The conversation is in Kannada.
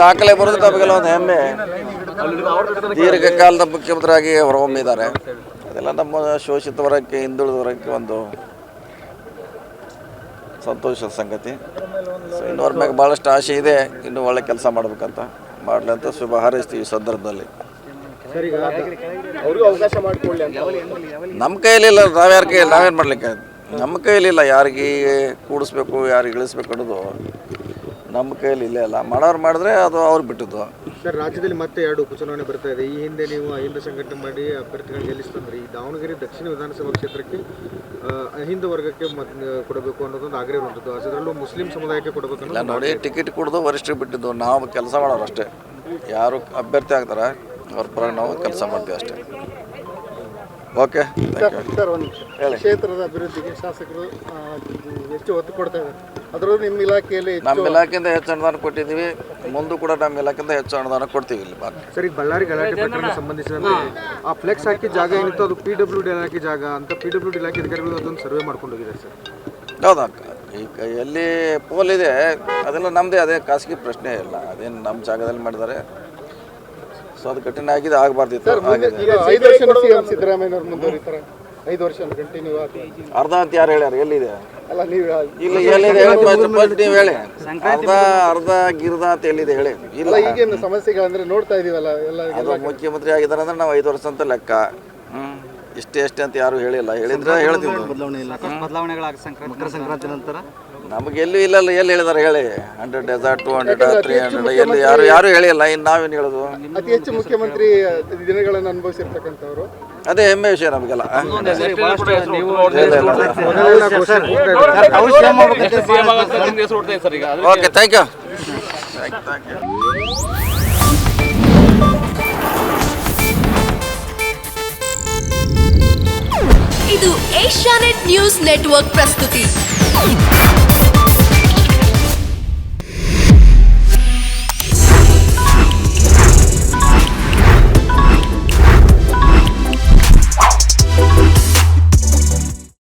ದಾಖಲೆ ಬರೋದು ನಮಗೆಲ್ಲ ಒಂದು ಹೆಮ್ಮೆ. ದೀರ್ಘಕಾಲದ ಮುಖ್ಯಮಂತ್ರಿಯಾಗಿ ಹೊರಹೊಮ್ಮಿದ್ದಾರೆ. ಅದೆಲ್ಲ ನಮ್ಮ ಶೋಷಿತ ವರ್ಗಕ್ಕೆ, ಹಿಂದುಳಿದ ವರ್ಗಕ್ಕೆ ಒಂದು ಸಂತೋಷದ ಸಂಗತಿ. ಸೊ ಇನ್ನೊರ ಮ್ಯಾಗ ಭಾಳಷ್ಟು ಆಸೆ ಇದೆ, ಇನ್ನೂ ಒಳ್ಳೆ ಕೆಲಸ ಮಾಡ್ಬೇಕಂತ ಮಾಡಲಿ ಅಂತ ಶುಭ ಹಾರೈಸ್ತೀವಿ ಈ ಸಂದರ್ಭದಲ್ಲಿ. ನಮ್ಮ ಕೈಯಲ್ಲಿಲ್ಲ, ನಾವ್ಯಾರ ಕೈಯಲ್ಲಿ ನಾವೇನು ಮಾಡ್ಲಿಕ್ಕೆ, ನಮ್ಮ ಕೈಯಲ್ಲಿಲ್ಲ. ಯಾರಿಗೆ ಕೂಡಿಸ್ಬೇಕು, ಯಾರಿಗೆ ಇಳಿಸ್ಬೇಕು ಅನ್ನೋದು ನಮ್ಮ ಕೈಯಲ್ಲಿ ಇಲ್ಲೇ ಇಲ್ಲ. ಮಾಡೋರು ಮಾಡಿದ್ರೆ ಅದು ಅವ್ರು ಬಿಟ್ಟಿದ್ದು. ಸರ್, ರಾಜ್ಯದಲ್ಲಿ ಮತ್ತೆ 2 ಉಪಚುನಾವಣೆ ಬರ್ತಾ ಇದೆ. ಈ ಹಿಂದೆ ನೀವು ಅಹಿಂದ ಸಂಘಟನೆ ಮಾಡಿ ಅಭ್ಯರ್ಥಿಗಳನ್ನ ಗೆಲ್ಲಿಸ್ತಂದ್ರೆ ಈ ದಾವಣಗೆರೆ ದಕ್ಷಿಣ ವಿಧಾನಸಭಾ ಕ್ಷೇತ್ರಕ್ಕೆ ಅಹಿಂದ ವರ್ಗಕ್ಕೆ ಕೊಡಬೇಕು ಅನ್ನೋದೊಂದು ಆಗ್ರಹ ಇರುವಂಥದ್ದು. ಅದರಲ್ಲೂ ಮುಸ್ಲಿಂ ಸಮುದಾಯಕ್ಕೆ ಕೊಡಬೇಕು ಇಲ್ಲ ನೋಡಿ, ಟಿಕೆಟ್ ಕೊಡೋದು ವರಿಷ್ಠರಿಗೆ ಬಿಟ್ಟಿದ್ದು. ನಾವು ಕೆಲಸ ಮಾಡೋರು ಅಷ್ಟೇ. ಯಾರು ಅಭ್ಯರ್ಥಿ ಆಗ್ತಾರೆ ಅವ್ರ ಪರ ನಾವು ಕೆಲಸ ಮಾಡ್ತೀವಿ ಅಷ್ಟೇ. ಓಕೆ ಸರ್, ಒಂದು ಕ್ಷೇತ್ರದ ಅಭಿವೃದ್ಧಿಗೆ ಶಾಸಕರು ಎಷ್ಟು ಒತ್ತು ಕೊಡ್ತಾ ಇದ್ದಾರೆ. ಅದರಲ್ಲೂ ನಿಮ್ಮ ಇಲಾಖೆಯಲ್ಲಿ ನಮ್ಮ ಇಲಾಖೆಯಿಂದ ಹೆಚ್ಚು ಅನುದಾನ ಕೊಟ್ಟಿದ್ದೀವಿ. ಮುಂದೆ ಕೂಡ ನಮ್ಮ ಇಲಾಖೆಯಿಂದ ಹೆಚ್ಚು ಅನುದಾನ ಕೊಡ್ತೀವಿ ಇಲ್ಲಿ. ಸರ್, ಈಗ ಬಳ್ಳಾರಿ ಗಲಾಟೆ ಪ್ರಕರಣಕ್ಕೆ ಸಂಬಂಧಿಸಿದಂತೆ ಆ ಫ್ಲೆಕ್ಸ್ ಹಾಕಿ ಜಾಗ ಏನಿತ್ತು ಅದು PWD ಇಲಾಖೆ ಜಾಗ ಅಂತ PWD ಇಲಾಖೆ ಅಧಿಕಾರಿಗಳು ಅದೊಂದು ಸರ್ವೆ ಮಾಡ್ಕೊಂಡು ಹೋಗಿದ್ದಾರೆ ಸರ್. ಹೌದಾ? ಈಗ ಎಲ್ಲಿ ಪೋಲ್ ಇದೆ ಅದೆಲ್ಲ ನಮ್ಮದೇ, ಅದೇ ಖಾಸಗಿ ಪ್ರಶ್ನೆ ಇಲ್ಲ. ಅದೇನು ನಮ್ಮ ಜಾಗದಲ್ಲಿ ಮಾಡಿದ್ದಾರೆ. ಸೊ ಅದು ಕಠಿಣ ಆಗಿದೆ, ಆಗಬಾರ್ದಿತ್ತು. 5 ವರ್ಷ ಸಿದ್ದರಾಮಯ್ಯವ್ರು ಮುಂದುವರಿತಾರೆ, 5 ವರ್ಷ ಕಂಟಿನ್ಯೂ ಅರ್ಧ ಅಂತ ಯಾರು ಹೇಳ್ಯಾರ? ಎಲ್ಲಿದೆ? ಅಲ್ಲ, ನೀವು ಇಲ್ಲ, ಎಲ್ಲಿದೆ ನೀವು ಹೇಳಿ. ಅರ್ಧ ಗಿರ್ದ ಅಂತ ಎಲ್ಲಿದೆ ಹೇಳಿ? ಇಲ್ಲ, ಈಗೇನು ಸಮಸ್ಯೆಗಳಂದ್ರೆ ನೋಡ್ತಾ ಇದೀವಲ್ಲ ಎಲ್ಲ. ಅದು ಮುಖ್ಯಮಂತ್ರಿ ಆಗಿದ್ದಾರೆ ಅಂದ್ರೆ ನಾವು 5 ವರ್ಷ ಅಂತ ಲೆಕ್ಕ. ಇಷ್ಟೇ ಅಂತ ಯಾರು ಹೇಳಿಲ್ಲ. ಹೇಳಿದ್ರೆ ಹೇಳ್ತೀವಿ. ಮಕರ ಸಂಕ್ರಾಂತಿ ನಂತರ ನಮಗೆಲ್ಲೂ ಇಲ್ಲ. ಎಲ್ಲಿ ಹೇಳಿದಾರೆ ಹೇಳಿ? 100 ಡೆಸರ್ಟ್, 200, 300 ಎಲ್ಲಿ ಯಾರು ಹೇಳಿಲ್ಲ. ಇನ್ನು ನಾವೇನು ಹೇಳೋದು? ಅತಿ ಹೆಚ್ಚು ಮುಖ್ಯಮಂತ್ರಿ ದಿನಗಳನ್ನು ಅನುಭವಿಸಿರ್ತಕ್ಕಂಥವ್ರು, ಅದೇ ಹೆಮ್ಮೆ ವಿಷಯ ನಮಗೆಲ್ಲ. Okay, thank you. ಇದು ಏಷ್ಯಾನೆಟ್ ನ್ಯೂಸ್ ನೆಟ್ವರ್ಕ್ ಪ್ರಸ್ತುತಿ.